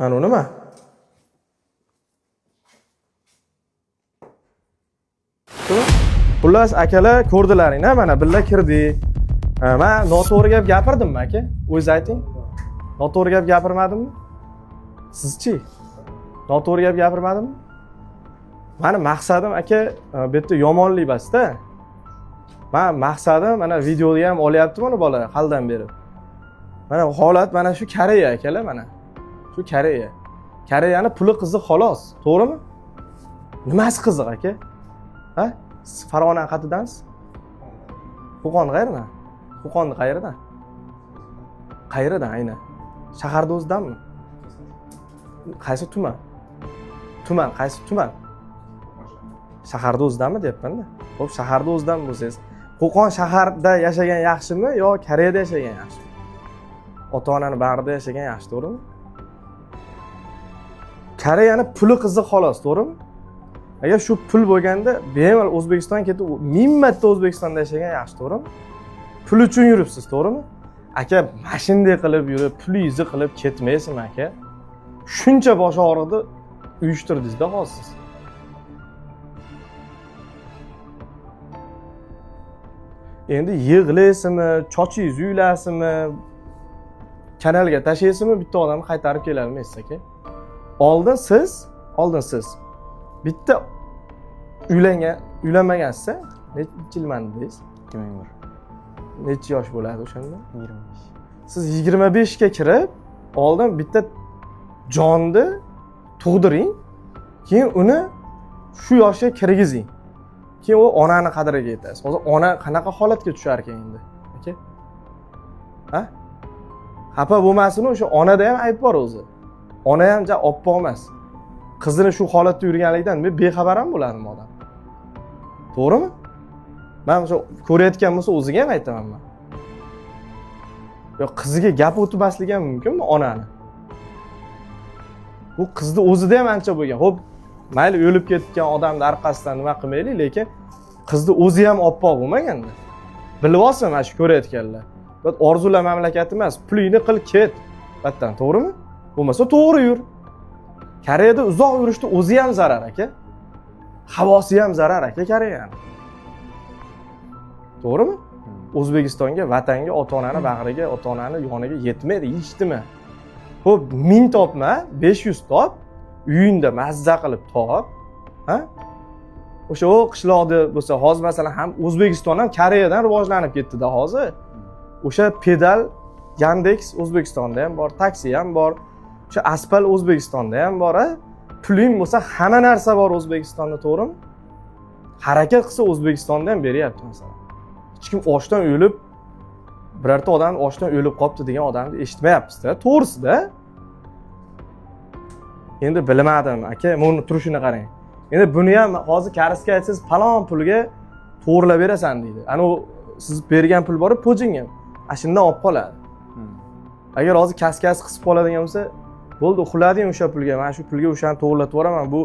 Mana nima? Xullas akalar ko'rdilaring-a, mana billa kirdik. Men noto'g'ri gap gapirdimmi aka? O'zingiz ayting. Noto'g'ri gap gapirmadimmi? Sizchi? Noto'g'ri gap gapirmadimmi? Mani maqsadim aka bu yerda yomonlik emas-da. Men maqsadim mana videoni ham olyapti mana bola haldan berib. Mana holat mana shu Koreya akalar mana. Shu Koreya. Koreyani puli qiziq xolos, to'g'rimi? Nimasi qiziq aka? Ha? Siz Farg'ona qatidansiz? Qo'qon qayerdan? Qo'qonni qayerdan? Qayerdan aynan? Shaharda o'zidanmi? Qaysi tuman? Tuman, qaysi tuman? Shaharda o'zidanmi deyapman-da. Xo'p, shaharda o'zidan bo'lsangiz, Qo'qon shaharda yashagan yaxshimi yo Koreyada yashagan yaxshimi? Ota-onani bag'rida yashagan yaxshi, to'g'rimi? Koreyani puli qiziq xolos, to'g'rimi? Agar shu pul bo'lganda, bemalol O'zbekistonga ketib, 1000 marta O'zbekistonda yashagan yaxshi, to'g'rimi? Pul uchun yuribsiz, to'g'rimi? Aka, mashinada qilib yurib, pulingizni qilib ketmaysizmi aka? Shuncha bosh og'riqni uyushtirdingiz-da hozir siz. Endi yig'laysizmi, chochingiz uylasizmi, kanalga tashlaysizmi, bitta odamni qaytarib kela olmaysiz aka. Oldin siz bitta uylanmagansiz, necha yil mandingiz? 2001. Necha yosh bo'ladi o'shanda? 25. Siz 25 ga kirib, oldin bitta jonni tug'diring, keyin uni shu yoshga kirgizing. Keyin u onani qadriga yetasiz. Hozir ona qanaqa holatga tushar ekan endi, aka? Ha? Xafa bo'lmasin, o'sha onada ham ayb bor o'zi. Ona ham oppoq emas. Qizini shu holatda yurganligidan men bexabaram bo'lardim odam. To'g'rimi? Men o'sha ko'rayotgan bo'lsa o'ziga ham aytaman men. Yo qiziga gap o'tmasligi ham mumkinmi onani? Bu qizni o'zida ham ancha bo'lgan. Xo'p, mayli o'lib ketgan odamning orqasidan nima qilmaylik, lekin qizni o'zi ham oppoq bo'lmaganda. Bilib olsin mana shu ko'rayotganlar. Bu orzular mamlakati emas, pulingni qil ket. Battan, to'g'rimi? Bo'lmasa to'g'ri yur. Koreyada uzoq yurishda o'zi ham zarar aka. Havosi ham zarar aka Koreyani. To'g'rimi? O'zbekistonga, vatanga, ota-onani bag'riga, ota-onani yoniga yetmaydi, yechdimi? Xo'p, 1000 topma, 500 top, uyingda mazza qilib top, ha? O'sha qishloqda bo'lsa, hozir masalan ham O'zbekiston ham Koreyadan rivojlanib ketdi-da hozir. O'sha pedal Yandex O'zbekistonda ham bor, taksi ham bor. O'sha Aspal O'zbekistonda ham bor, ha? Puling bo'lsa, hamma narsa bor O'zbekistonda, to'g'rimi? Harakat qilsa O'zbekistonda ham beryapti masalan. Hech kim ochdan o'lib, birorta odam ochdan o'lib qolibdi degan odamni eshitmayapmiz-da, to'g'risi-da. Endi bilmadim, aka, buni turishini qarang. Endi buni ham hozir kariska aytsangiz, falon pulga to'g'rilab berasan deydi. Ana u siz bergan pul borib, pojingim. Ashundan olib qoladi. Agar hozir kaskasi qisib qoladigan bo'lsa, bo'ldi, uxlading o'sha pulga. Men shu pulga o'shani to'g'irlatib yuboraman. Bu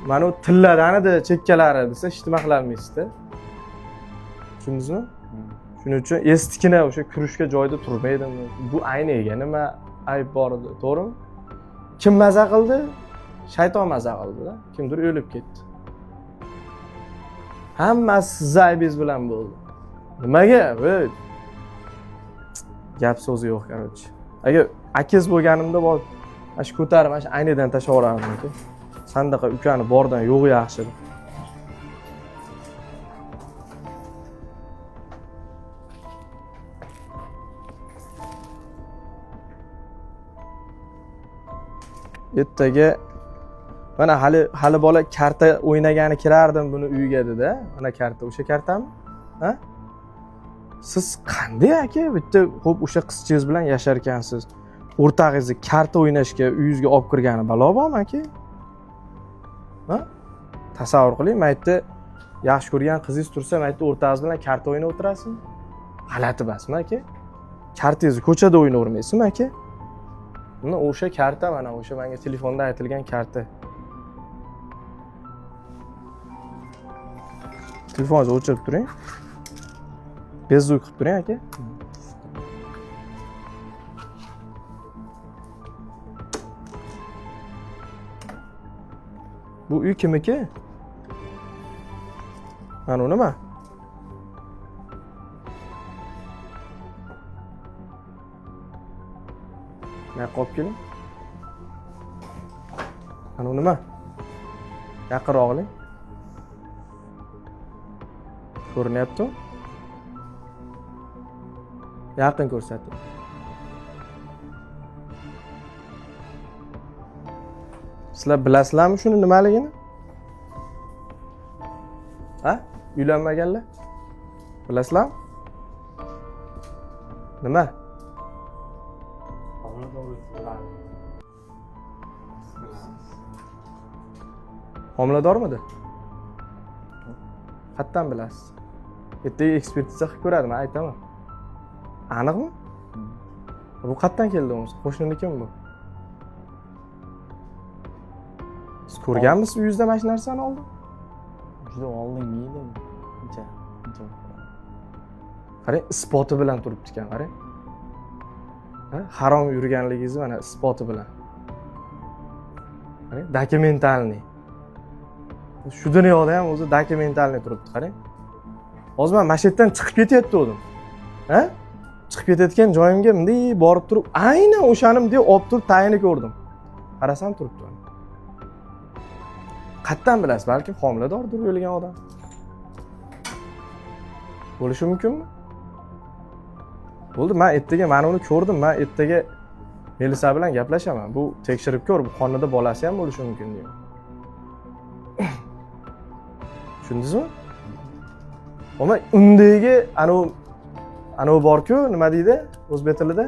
mana tilladani chekkalari desa, hech nima qila olmaysizda. Tushundingizmi? Shuning uchun estikina o'sha kurishga joyda turmaydimi? Bu ayniga nima ayb bor edi, to'g'rimi? Kim maza qildi? Shayton maza qildi-da. Kimdir o'lib ketdi. Hammasi siz aybingiz bilan bo'ldi. Nimaga? Gap so'zi yo'q, qarochi. Agar akiz bo'lganimda bor, mana shu ko'tarib, mana shu aynadan tashlab yuborardim aka. Sandaqa ukani bordan yo'g'i yaxshi. Ertaga mana hali bola karta o'ynagani kirardim buni uyiga dedi-da. Mana karta, o'sha kartami? Ha? Siz qanday aka? Bitta xo'p o'sha qizchingiz bilan yashar ekansiz. O'rtag'ingizni karta o'ynashga uyingizga olib kirgani balo bormi aka? Ha? Tasavvur qiling, maytda yaxshi ko'rgan qizingiz tursa, maytda o'rtag'ingiz bilan karta o'ynab o'tirasizmi? G'alati emasmi aka? Kartangizni ko'chada o'ynayvermaysizmi aka? Mana o'sha karta, mana o'sha menga telefonda aytilgan karta. Telefoningizni o'chirib turing. Bezuk qilib turing aka. Bu uy kimniki? Mana u nima? Mana qo'yib keling. Mana u nima? Yaqinroq oling. Ko'rinyapti? Yaqin ko'rsating. Sizlar bilasizlarmi shuni nimaligini? Ha? Uylanmaganlar? Bilasizlarmi? Nima? Homiladormidi? Qayerdan bilasiz? Ertaga ekspertiza qilib ko'radi, men aytaman. Aniqmi? Bu qayerdan keldi o'zi? Qo'shninikimi bu? Siz ko'rganmisiz uyingizda mana shu narsani oldin? Juda oldin yedim. Uncha. Qarang, isboti bilan turibdi ekan, qarang. Ha? Harom yurganligingizni mana isboti bilan. Qarang, dokumentalniy. Shu dunyoda ham o'zi dokumentalniy turibdi, qarang. Hozir men mana shu yerdan chiqib ketayotgandim. Ha? Chiqib ketayotgan joyimga bunday borib turib, aynan o'shanim deb olib turib tayini ko'rdim. Qarasam turibdi. Qayerdan bilasiz? Balki homiladordir o'lgan odam. Bo'lishi mumkinmi? Bo'ldi, men ertaga mana uni ko'rdim. Men ertaga Melisa bilan gaplashaman. Bu tekshirib ko'r, bu qonida bolasi ham bo'lishi mumkin deyman. Tushundingizmi? Ama undagi anavi bor-ku, nima deydi o'zbek tilida?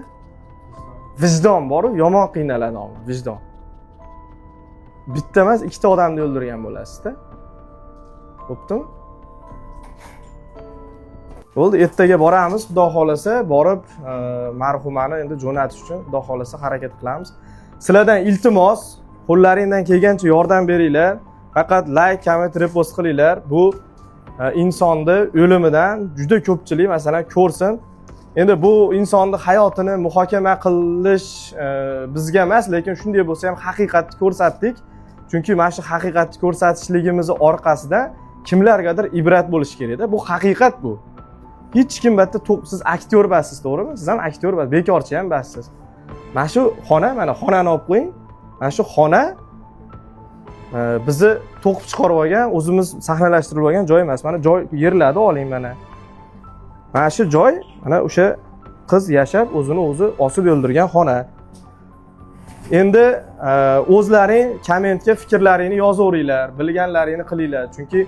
Vijdon bor-ku, yomon qiynaladi odam, vijdon. Bitta emas, ikkita odamni o'ldirgan bo'lasiz-da. Bo'ptimi? Bo'ldi, ertaga boramiz, xudo xolasa, borib marhumani endi jo'natish uchun xudo xolasa harakat qilamiz. Sizlardan iltimos, qo'llaringizdan kelgancha yordam beringlar. Faqat like, comment, repost qilinglar. Bu insonni o'limidan juda ko'pchilik masalan ko'rsin. Endi bu insonni hayotini muhokama qilish bizga emas, lekin shunday bo'lsa ham haqiqatni ko'rsatdik. Chunki mana shu haqiqatni ko'rsatishligimiz orqasida kimlargadir ibrat bo'lish kerak-da. Bu haqiqat bu. Hech kim bitta siz aktyor bassiz, to'g'rimi? Siz ham aktyor bassiz, bekorchi ham bassiz. Mana shu xona, mana xonani olib qo'ying. Mana shu xona bizni to'qib chiqarib olgan, o'zimiz sahnalashtirib olgan joy emas. Mana joy yerlarni oling mana. Mana shu joy, mana o'sha qiz yashab, o'zini o'zi osib o'ldirgan xona. Endi o'zlaring kommentga fikrlaringni yozaveringlar, bilganlaringni qilinglar. Chunki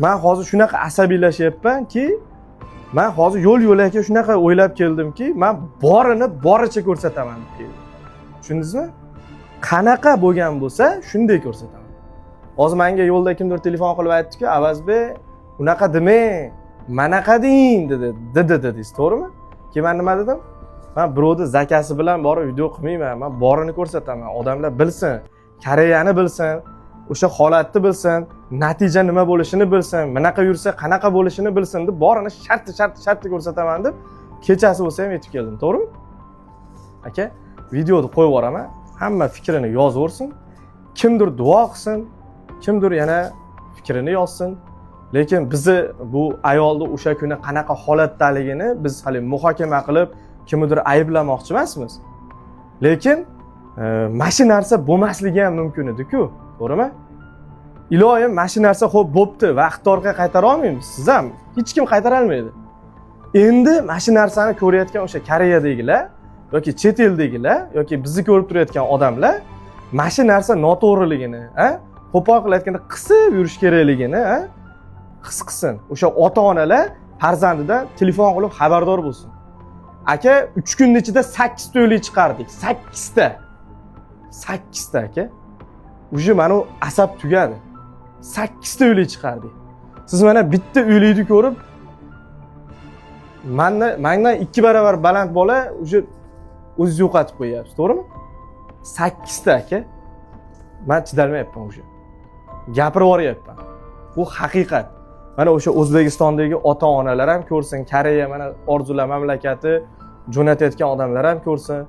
men hozir shunaqa asabiylashyapmanki, men hozir yo'l-yo'lakka shunaqa o'ylab keldimki, men borini boricha ko'rsataman deb keldim. Tushundingizmi? Qanaqa bo'lgan bo'lsa, shunday ko'rsataman. Hozir menga yo'lda kimdir telefon qilib aytdi-ku, "Avazbek, unaqa demang, manaqa deng" dedi. Dedingiz, to'g'rimi? Keyin men nima dedim? Men birovni zakasi bilan borib video qilmayman. Men borini ko'rsataman. Odamlar bilsin, Koreyani bilsin, o'sha holatni bilsin, natija nima bo'lishini bilsin, bunaqa yursa qanaqa bo'lishini bilsin deb borini sharti ko'rsataman deb kechasi bo'lsa ham yetib keldim, to'g'rimi? Aka, videoni qo'yib yuboraman. Hamma fikrini yozaversin. Kimdir duo qilsin, kimdir yana fikrini yozsin. Lekin bizni bu ayolni o'sha kuni qanaqa holatdaligini biz hali muhokama qilib, kimdir ayblamoqchi emasmiz. Lekin mana shu narsa bo'lmasligi ham mumkin edi-ku, to'g'rimi? Iloyim mana shu narsa xo'p bo'pti, vaqt orqaga qaytara olmaymiz. Siz ham hech kim qaytara olmaydi. Endi mana shu narsani ko'rayotgan o'sha Koreyadagilar yoki chet eldagilar yoki bizni ko'rib turayotgan odamlar mana shu narsa noto'g'riligini, qo'pol qilib aytganda qisib yurish kerakligini, his qilsin. O'sha ota-onalar farzandidan telefon qilib xabardor bo'lsin. Aka, 3 kun ichida 8 ta o'lik chiqardik. 8 ta. 8 ta aka. Uje mana u asab tugadi. 8 ta o'lik chiqardik. Siz mana bitta o'likni ko'rib mendan 2 barobar baland bola uje o'zingiz yo'qotib qo'yapsiz, to'g'rimi? 8 ta aka. Men chidalmayapman uje. Gapirib yuboryapman. Bu haqiqat. Mana o'sha O'zbekistondagi ota-onalar ham ko'rsin, Koreya mana orzular mamlakati jo'natayotgan odamlar ham ko'rsin.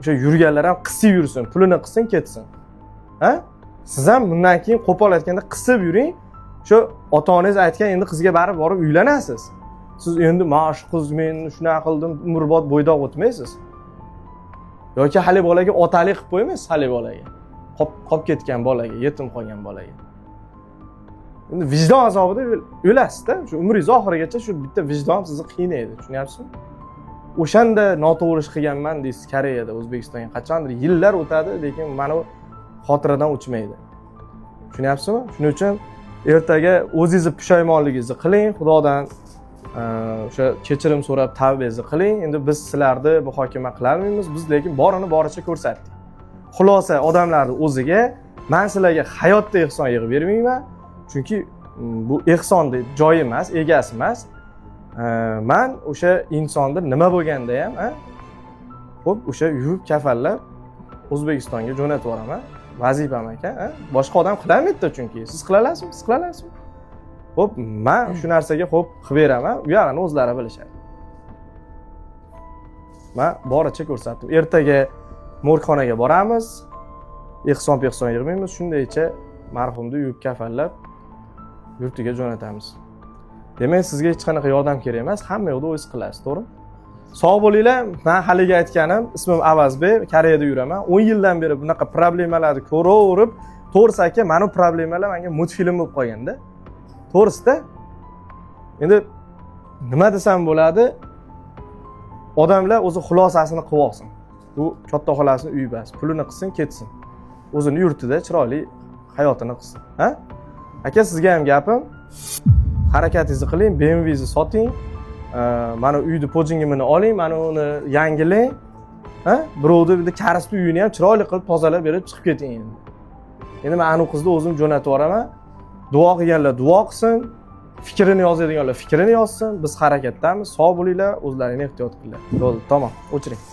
O'sha yurganlar ham qisi yursin, pulini qilsin, ketsin. Ha? Siz ham bundan keyin qo'pol aytganda qisib yuring. Shu ota-onangiz aytgan endi qizga barib borib uylanasiz. Siz endi "Men shu qiz men shunaqa qildim" umrbod bo'ydoq o'tmaysiz. Yoki hali bolaga otalik qilib qo'ymaysiz hali bolaga. Qolib ketgan bolaga, yetim qolgan bolaga. Endi vijdon azobida o'lasiz-da. Shu umringiz oxirigacha shu bitta vijdon sizni qiynaydi, tushunyapsizmi? O'shanda noto'g'ri ish qilganman deysiz Koreyada, O'zbekistonga qachondir yillar o'tadi, lekin mana bu xotiradan o'chmaydi. Tushunyapsizmi? Shuning uchun ertaga o'zingizni pushaymonligingizni qiling, Xudodan o'sha kechirim so'rab tavbangizni qiling. Endi biz sizlarni muhokama qila olmaymiz, biz lekin borini boricha ko'rsatdik. Xulosa odamlarning o'ziga men sizlarga hayotda ehson yig'ib bermayman. Chunki bu ehsonni joyi emas, egasi emas. Men o'sha insonni nima bo'lganda ham, xo'p, o'sha yuvib kafallab O'zbekistonga jo'natib yuboraman. Vazifam ekan, boshqa odam qilolmaydi chunki. Siz qila olasizmi? Siz qila olasizmi? Xo'p, men shu narsaga xo'p qilib beraman. U yoqni o'zlari bilishadi. Men boricha ko'rsatdim. Ertaga morgxonaga boramiz. Ehson yig'maymiz. Shundaycha marhumni yuvib kafallab yurtiga jo'natamiz. Demak, sizga hech qanaqa yordam kerak emas, hamma yo'qda o'zingiz qilasiz, to'g'rimi? Sog' bo'linglar. Men haliga aytganim, ismim Avazbek, Koreyada yuraman. 10 yildan beri bunaqa problemalarni ko'raverib, to'g'risi aka, mana bu problemalar menga multfilm bo'lib qolganda. To'g'risida. Endi nima desam bo'ladi? Odamlar o'zi xulosasini qilib olsin. Bu katta xolasining uyi bas, pulini qilsin, ketsin. O'zini yurtida chiroyli hayotini qilsin, ha? Aka, sizga ham gapim, harakatingizni qiling, BMW'ni soting. Mana uyni pojingimini oling, mana uni yangilang. Ha? Birovni bitta karisni uyini ham chiroyli qilib tozalab berib chiqib keting endi. Endi men anu qizni o'zim jo'natib yuboraman. Duo qilganlar duo qilsin, fikrini yozadiganlar fikrini yozsin. Biz harakatdamiz. Sog' bo'linglar, o'zlaringni ehtiyot qilinglar. Bo'ldi, tamom, o'chiring.